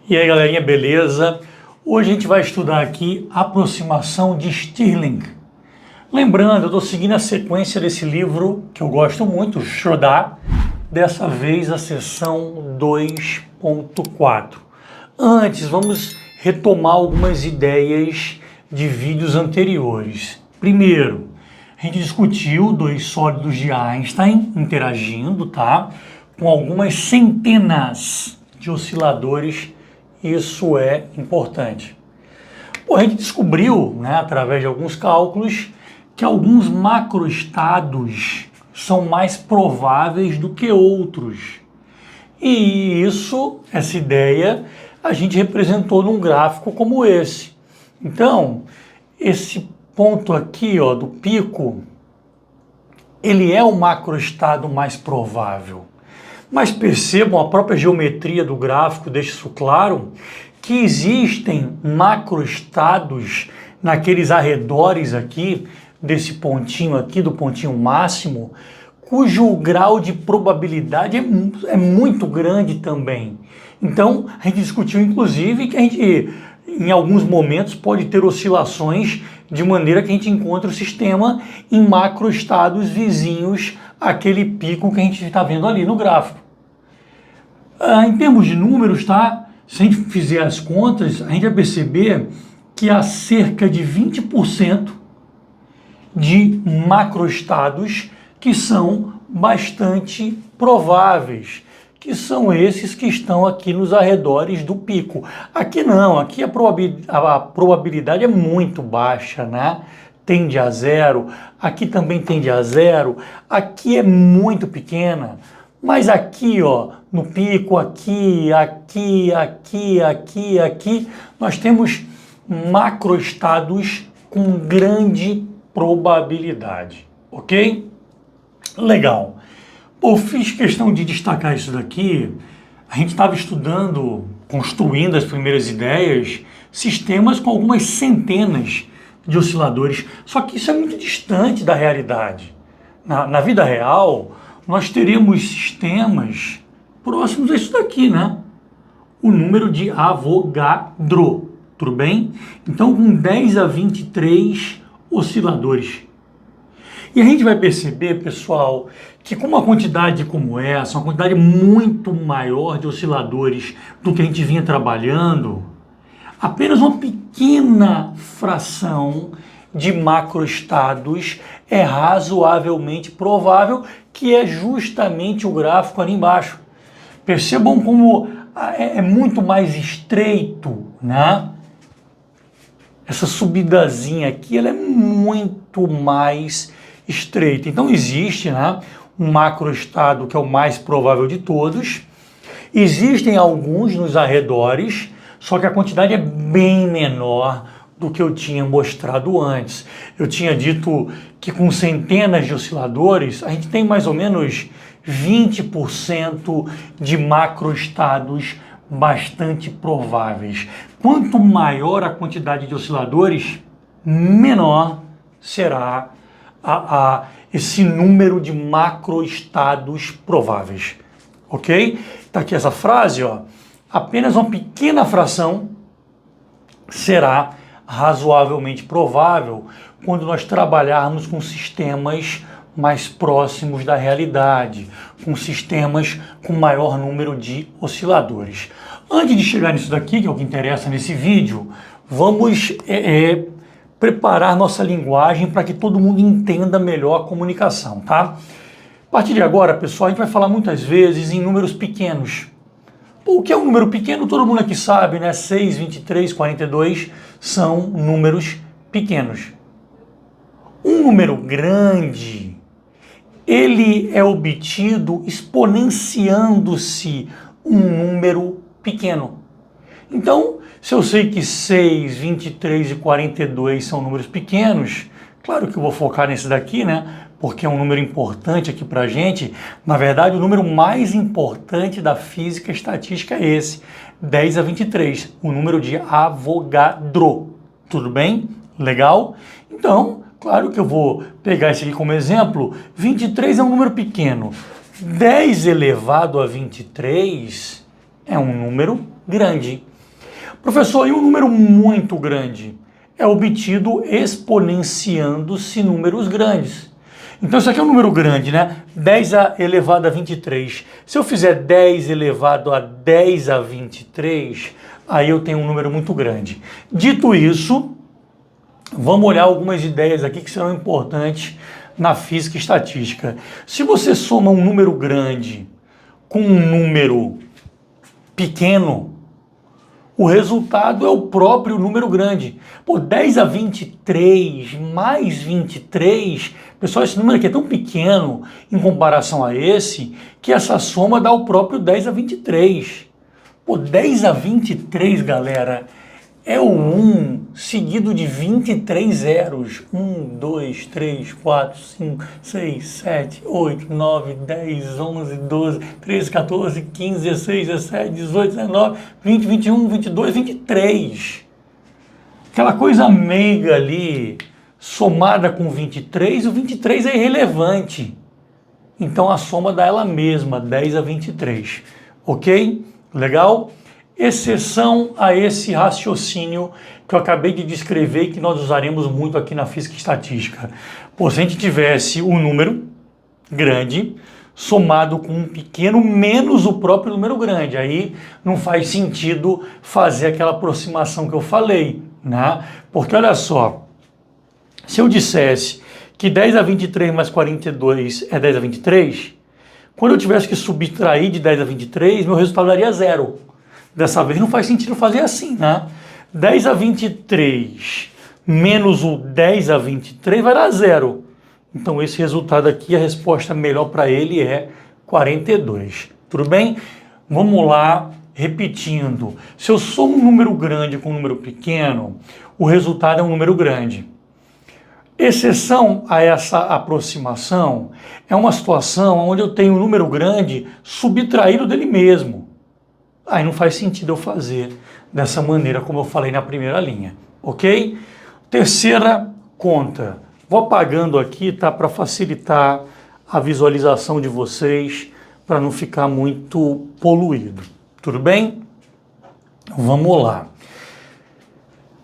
E aí, galerinha, beleza? Hoje a gente vai estudar aqui a aproximação de Stirling. Lembrando, eu estou seguindo a sequência desse livro que eu gosto muito, Shroudar, dessa vez a seção 2.4. Antes, vamos retomar algumas ideias de vídeos anteriores. Primeiro, a gente discutiu dois sólidos de Einstein interagindo, tá? Com algumas centenas de osciladores. Isso é importante. Bom, a gente descobriu, né, através de alguns cálculos, que alguns macroestados são mais prováveis do que outros. E isso, essa ideia, a gente representou num gráfico como esse. Então, esse ponto aqui, ó, do pico, ele é o macroestado mais provável. Mas percebam, a própria geometria do gráfico deixa isso claro, que existem macroestados naqueles arredores aqui, desse pontinho aqui, do pontinho máximo, cujo grau de probabilidade é muito grande também. Então, a gente discutiu, inclusive, que a gente, em alguns momentos, pode ter oscilações de maneira que a gente encontre o sistema em macroestados vizinhos àquele pico que a gente está vendo ali no gráfico. Em termos de números, tá? Se a gente fizer as contas, a gente vai perceber que há cerca de 20% de macroestados que são bastante prováveis, que são esses que estão aqui nos arredores do pico. Aqui não, aqui a probabilidade é muito baixa, né? Tende a zero, aqui também tende a zero, aqui é muito pequena. Mas aqui, ó, no pico, aqui, nós temos macroestados com grande probabilidade, ok? Legal. Pô, fiz questão de destacar isso daqui. A gente estava estudando, construindo as primeiras ideias, sistemas com algumas centenas de osciladores. Só que isso é muito distante da realidade. Na vida real, nós teremos sistemas próximos a isso daqui, né? O número de Avogadro, tudo bem? Então, com 10 a 23 osciladores. E a gente vai perceber, pessoal, que com uma quantidade como essa, uma quantidade muito maior de osciladores do que a gente vinha trabalhando, apenas uma pequena fração de macroestados é razoavelmente provável, que é justamente o gráfico ali embaixo. Percebam como é muito mais estreito, né? Essa subidazinha aqui, ela é muito mais estreita. Então existe, né, um macroestado que é o mais provável de todos. Existem alguns nos arredores, só que a quantidade é bem menor do que eu tinha mostrado antes. Eu tinha dito que com centenas de osciladores, a gente tem mais ou menos 20% de macroestados bastante prováveis. Quanto maior a quantidade de osciladores, menor será esse número de macroestados prováveis. Ok? Está aqui essa frase, ó. Apenas uma pequena fração será razoavelmente provável quando nós trabalharmos com sistemas mais próximos da realidade, com sistemas com maior número de osciladores. Antes de chegar nisso daqui, que é o que interessa nesse vídeo, vamos preparar nossa linguagem para que todo mundo entenda melhor a comunicação, tá? A partir de agora, pessoal, a gente vai falar muitas vezes em números pequenos. O que é um número pequeno, todo mundo aqui sabe, né? 6, 23, 42 são números pequenos. Um número grande, ele é obtido exponenciando-se um número pequeno. Então, se eu sei que 6, 23 e 42 são números pequenos, claro que eu vou focar nesse daqui, né? Porque é um número importante aqui para a gente. Na verdade, o número mais importante da física estatística é esse, 10 a 23, o número de Avogadro. Tudo bem? Legal? Então, claro que eu vou pegar esse aqui como exemplo. 23 é um número pequeno. 10 elevado a 23 é um número grande. Professor, e um número muito grande? É obtido exponenciando-se números grandes. Então isso aqui é um número grande, né? 10 elevado a 23. Se eu fizer 10 elevado a 10 a 23, aí eu tenho um número muito grande. Dito isso, vamos olhar algumas ideias aqui que serão importantes na física e estatística. Se você soma um número grande com um número pequeno, o resultado é o próprio número grande. Pô, 10 a 23 mais 23, pessoal, esse número aqui é tão pequeno em comparação a esse, que essa soma dá o próprio 10 a 23. Pô, 10 a 23, galera, é o 1 seguido de 23 zeros. 1, 2, 3, 4, 5, 6, 7, 8, 9, 10, 11, 12, 13, 14, 15, 16, 17, 18, 19, 20, 21, 22, 23. Aquela coisa meiga ali, somada com 23, o 23 é irrelevante. Então a soma dá ela mesma, 10 a 23. Ok? Legal? Exceção a esse raciocínio que eu acabei de descrever e que nós usaremos muito aqui na física e estatística. Pô, se a gente tivesse um número grande somado com um pequeno menos o próprio número grande, aí não faz sentido fazer aquela aproximação que eu falei, né? Porque olha só, se eu dissesse que 10 a 23 mais 42 é 10 a 23, quando eu tivesse que subtrair de 10 a 23, meu resultado daria zero. Dessa vez não faz sentido fazer assim, né? 10 a 23 menos o 10 a 23 vai dar zero. Então esse resultado aqui, a resposta melhor para ele é 42. Tudo bem? Vamos lá, repetindo. Se eu somo um número grande com um número pequeno, o resultado é um número grande. Exceção a essa aproximação é uma situação onde eu tenho um número grande subtraído dele mesmo. Aí não faz sentido eu fazer dessa maneira como eu falei na primeira linha, ok? Terceira conta. Vou apagando aqui, tá? Para facilitar a visualização de vocês, para não ficar muito poluído. Tudo bem? Vamos lá.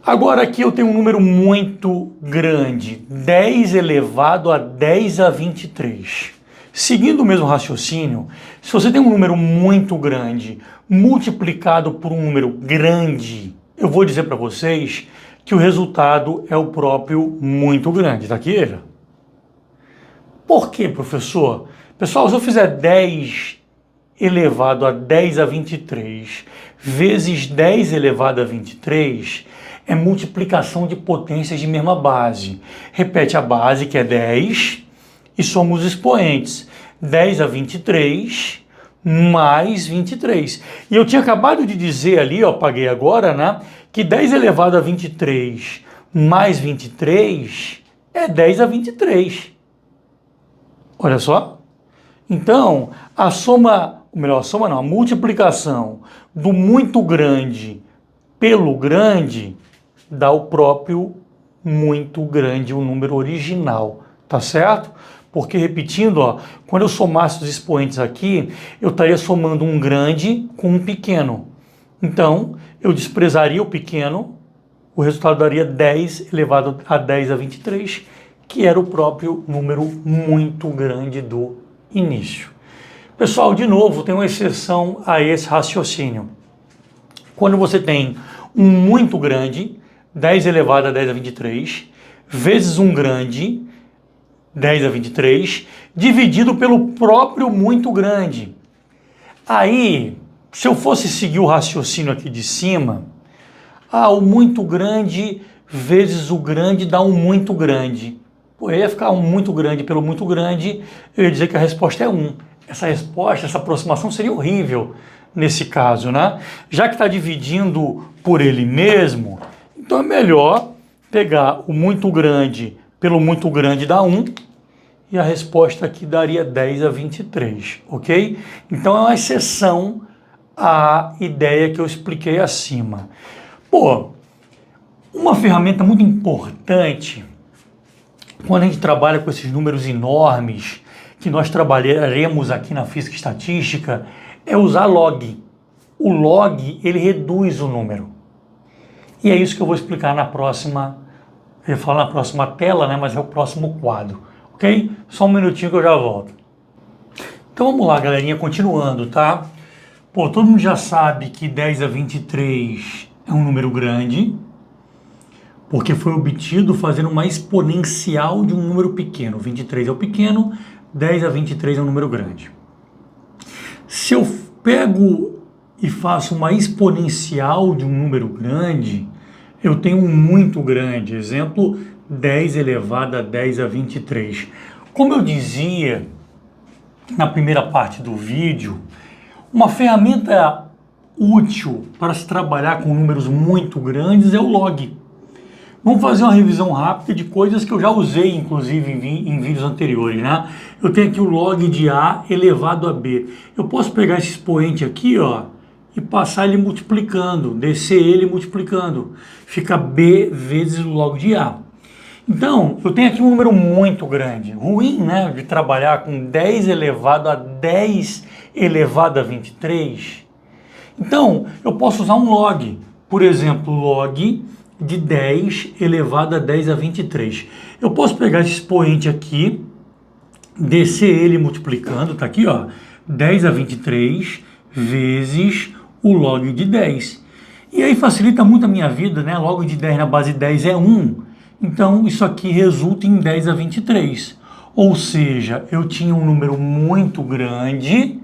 Agora aqui eu tenho um número muito grande, 10 elevado a 10 a 23. Seguindo o mesmo raciocínio, se você tem um número muito grande multiplicado por um número grande, eu vou dizer para vocês que o resultado é o próprio muito grande. Está aqui ele. Por quê, professor? Pessoal, se eu fizer 10 elevado a 10 a 23 vezes 10 elevado a 23, é multiplicação de potências de mesma base. Repete a base, que é 10, e soma os expoentes. 10 a 23 mais 23. E eu tinha acabado de dizer ali, ó, apaguei agora, né, que 10 elevado a 23 mais 23 é 10 a 23. Olha só. Então, a soma, ou melhor, a soma não, a multiplicação do muito grande pelo grande dá o próprio muito grande, o número original, tá certo? Porque, repetindo, ó, quando eu somasse os expoentes aqui, eu estaria somando um grande com um pequeno. Então, eu desprezaria o pequeno, o resultado daria 10 elevado a 10 a 23, que era o próprio número muito grande do início. Pessoal, de novo, tem uma exceção a esse raciocínio. Quando você tem um muito grande, 10 elevado a 10 a 23, vezes um grande, 10 a 23, dividido pelo próprio muito grande. Aí, se eu fosse seguir o raciocínio aqui de cima, o muito grande vezes o grande dá um muito grande. Pô, ia ficar um muito grande pelo muito grande, eu ia dizer que a resposta é 1. Essa resposta, essa aproximação seria horrível nesse caso, né? Já que está dividindo por ele mesmo, então é melhor pegar o muito grande pelo muito grande dá 1, e a resposta aqui daria 10 a 23, ok? Então é uma exceção à ideia que eu expliquei acima. Pô, uma ferramenta muito importante quando a gente trabalha com esses números enormes, que nós trabalharemos aqui na física e estatística, é usar log. O log, ele reduz o número. E é isso que eu vou explicar na próxima, eu ia falar na próxima tela, né, mas é o próximo quadro, ok? Só um minutinho que eu já volto. Então vamos lá, galerinha, continuando, tá? Pô, todo mundo já sabe que 10 a 23 é um número grande, porque foi obtido fazendo uma exponencial de um número pequeno. 23 é o pequeno, 10 a 23 é um número grande. Se eu pego e faço uma exponencial de um número grande, eu tenho um muito grande. Exemplo, 10 elevado a 10 a 23. Como eu dizia na primeira parte do vídeo, uma ferramenta útil para se trabalhar com números muito grandes é o log. Vamos fazer uma revisão rápida de coisas que eu já usei, inclusive, em vídeos anteriores, né? Eu tenho aqui o log de A elevado a B. Eu posso pegar esse expoente aqui, ó, e passar ele multiplicando, descer ele multiplicando. Fica B vezes o log de A. Então, eu tenho aqui um número muito grande. Ruim, né, de trabalhar com 10 elevado a 10 elevado a 23. Então, eu posso usar um log. Por exemplo, log de 10 elevado a 10 a 23. Eu posso pegar esse expoente aqui, descer ele multiplicando, tá aqui, ó, 10 a 23 vezes o log de 10. E aí facilita muito a minha vida, né? Log de 10 na base de 10 é 1. Então, isso aqui resulta em 10 a 23. Ou seja, eu tinha um número muito grande,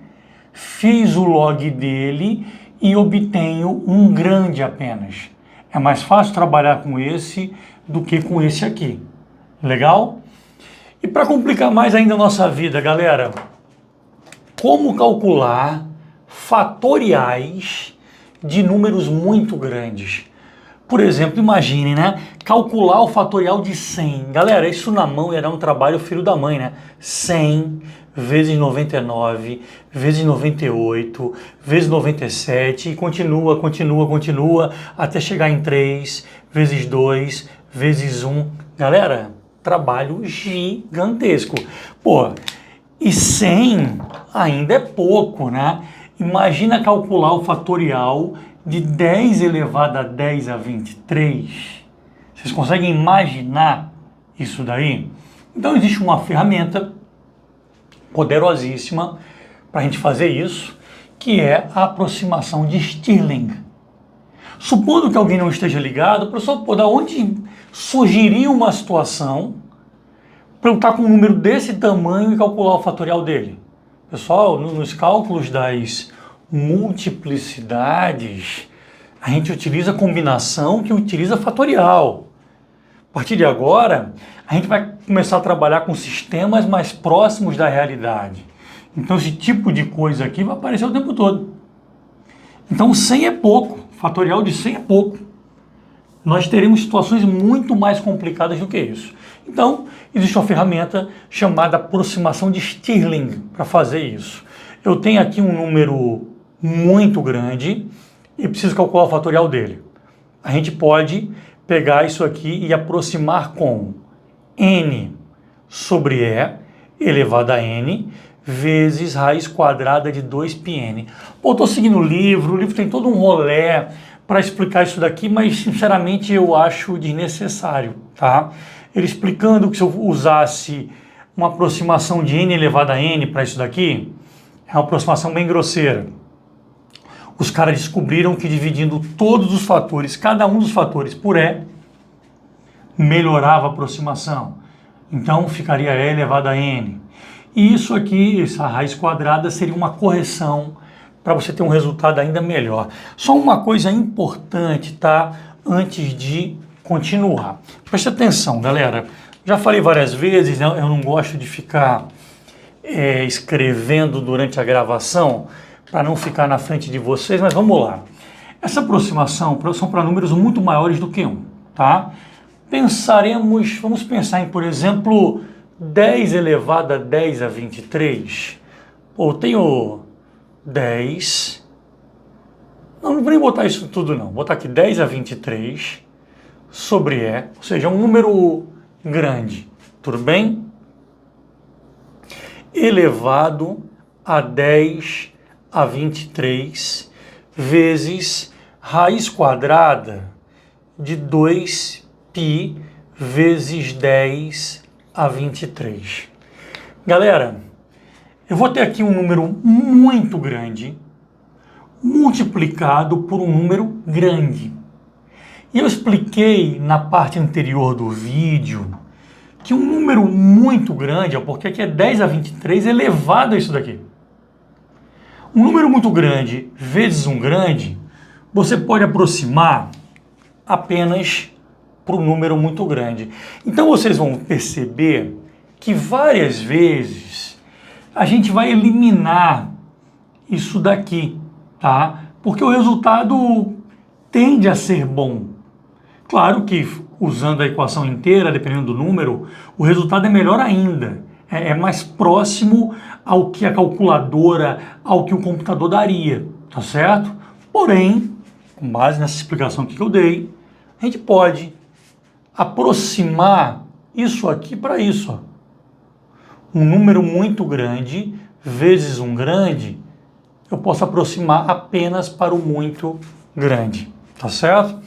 fiz o log dele e obtenho um grande apenas. É mais fácil trabalhar com esse do que com esse aqui. Legal? E para complicar mais ainda a nossa vida, galera, como calcular fatoriais de números muito grandes? Por exemplo, imagine, né? Calcular o fatorial de 100. Galera, isso na mão ia dar um trabalho filho da mãe, né? 100 vezes 99, vezes 98, vezes 97, e continua, até chegar em 3, vezes 2, vezes 1. Galera, trabalho gigantesco. Pô, e 100 ainda é pouco, né? Imagina calcular o fatorial de 10 elevado a 10 a 23. Vocês conseguem imaginar isso daí? Então existe uma ferramenta poderosíssima para a gente fazer isso, que é a aproximação de Stirling. Supondo que alguém não esteja ligado, professor, pô, da onde surgiria uma situação para eu estar com um número desse tamanho e calcular o fatorial dele? Pessoal, nos cálculos das multiplicidades, a gente utiliza combinação que utiliza fatorial. A partir de agora, a gente vai começar a trabalhar com sistemas mais próximos da realidade. Então, esse tipo de coisa aqui vai aparecer o tempo todo. Então, 100 é pouco. Fatorial de 100 é pouco. Nós teremos situações muito mais complicadas do que isso. Então, existe uma ferramenta chamada aproximação de Stirling para fazer isso. Eu tenho aqui um número muito grande e preciso calcular o fatorial dele. A gente pode pegar isso aqui e aproximar com n sobre e elevado a n vezes raiz quadrada de 2πn. Pô, estou seguindo o livro tem todo um rolê para explicar isso daqui, mas sinceramente eu acho desnecessário, tá? Ele explicando que se eu usasse uma aproximação de n elevado a n para isso daqui, é uma aproximação bem grosseira. Os caras descobriram que dividindo todos os fatores, cada um dos fatores por e, melhorava a aproximação. Então ficaria e elevado a n. E isso aqui, essa raiz quadrada, seria uma correção para você ter um resultado ainda melhor. Só uma coisa importante, tá? Antes de continuar. Preste atenção, galera. Já falei várias vezes, né? Eu não gosto de ficar escrevendo durante a gravação, para não ficar na frente de vocês, mas vamos lá. Essa aproximação são para números muito maiores do que 1, tá? Vamos pensar em, por exemplo, 10 elevado a 10 a 23. Pô, eu tenho 10. Não vou nem botar isso tudo não. Vou botar aqui 10 a 23 sobre e, ou seja, um número grande. Tudo bem? Elevado a 10 a 23 vezes raiz quadrada de 2π vezes 10 a 23. Galera, eu vou ter aqui um número muito grande multiplicado por um número grande. E eu expliquei na parte anterior do vídeo que um número muito grande, porque aqui é 10 a 23 elevado a isso daqui. Um número muito grande vezes um grande, você pode aproximar apenas para um número muito grande. Então vocês vão perceber que várias vezes a gente vai eliminar isso daqui, tá? Porque o resultado tende a ser bom. Claro que usando a equação inteira, dependendo do número, o resultado é melhor ainda. É mais próximo ao que a calculadora, ao que o computador daria, tá certo? Porém, com base nessa explicação que eu dei, a gente pode aproximar isso aqui para isso, ó. Um número muito grande vezes um grande, eu posso aproximar apenas para o muito grande, tá certo?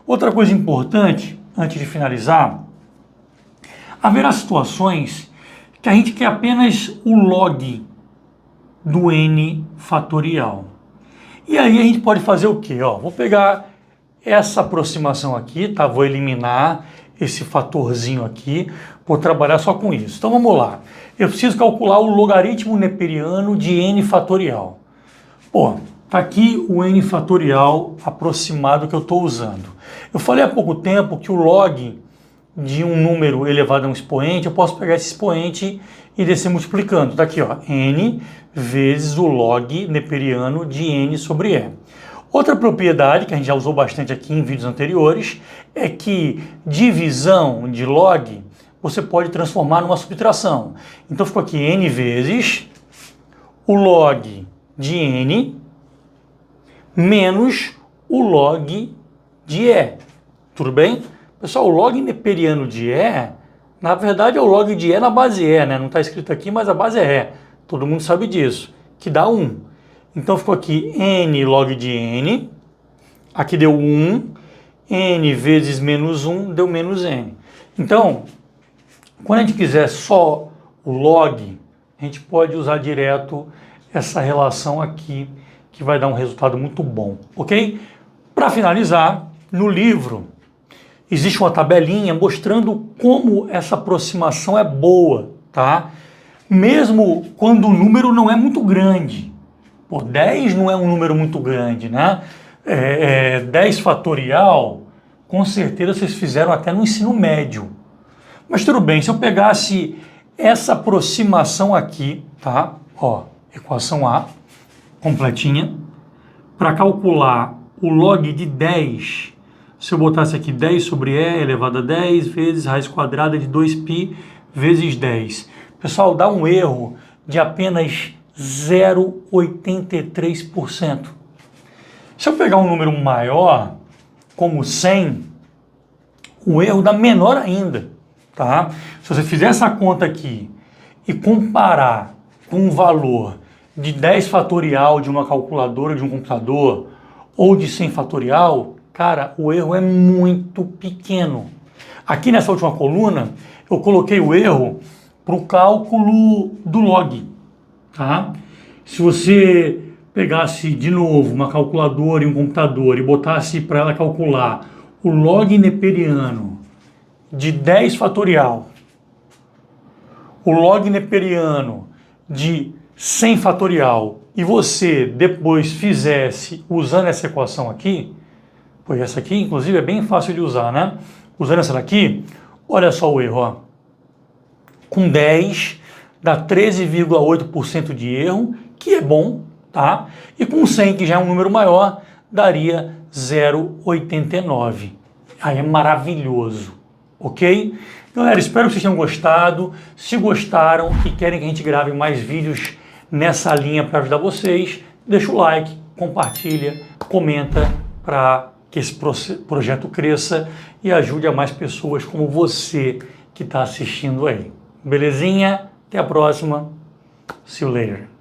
Outra coisa importante, antes de finalizar, haverá situações que a gente quer apenas o log do n fatorial. E aí a gente pode fazer o quê? Ó, vou pegar essa aproximação aqui, tá? Vou eliminar esse fatorzinho aqui, vou trabalhar só com isso. Então vamos lá. Eu preciso calcular o logaritmo neperiano de n fatorial. Pô, tá aqui o n fatorial aproximado que eu estou usando. Eu falei há pouco tempo que o log de um número elevado a um expoente, eu posso pegar esse expoente e descer multiplicando. Tá aqui, ó, n vezes o log neperiano de n sobre e. Outra propriedade que a gente já usou bastante aqui em vídeos anteriores é que divisão de log você pode transformar numa subtração. Então ficou aqui n vezes o log de n menos o log de e. Tudo bem? Pessoal, o log neperiano de e, na verdade é o log de e na base e, né? Não está escrito aqui, mas a base é e. Todo mundo sabe disso, que dá 1. Então ficou aqui n log de n, aqui deu 1, n vezes menos 1 deu menos n. Então, quando a gente quiser só o log, a gente pode usar direto essa relação aqui, que vai dar um resultado muito bom, ok? Para finalizar, no livro existe uma tabelinha mostrando como essa aproximação é boa, tá? Mesmo quando o número não é muito grande. Pô, 10 não é um número muito grande, né? 10 fatorial, com certeza vocês fizeram até no ensino médio. Mas tudo bem, se eu pegasse essa aproximação aqui, tá? Ó, equação A, completinha, para calcular o log de 10, se eu botasse aqui 10 sobre e elevado a 10 vezes raiz quadrada de 2π vezes 10. Pessoal, dá um erro de apenas 0,83%. Se eu pegar um número maior, como 100, o erro dá menor ainda, tá? Se você fizer essa conta aqui e comparar com um valor de 10 fatorial de uma calculadora de um computador ou de 100 fatorial, cara, o erro é muito pequeno. Aqui nessa última coluna, eu coloquei o erro para o cálculo do log, tá? Se você pegasse de novo uma calculadora e um computador e botasse para ela calcular o log neperiano de 10 fatorial, o log neperiano de 100 fatorial, e você depois fizesse usando essa equação aqui, pois essa aqui inclusive é bem fácil de usar, né? Usando essa daqui, olha só o erro, ó. Com 10 dá 13,8% de erro, que é bom, tá? E com 100, que já é um número maior, daria 0,89. Aí é maravilhoso, ok? Galera, espero que vocês tenham gostado. Se gostaram e querem que a gente grave mais vídeos nessa linha para ajudar vocês, deixa o like, compartilha, comenta para que esse projeto cresça e ajude a mais pessoas como você que está assistindo aí. Belezinha? Até a próxima. See you later.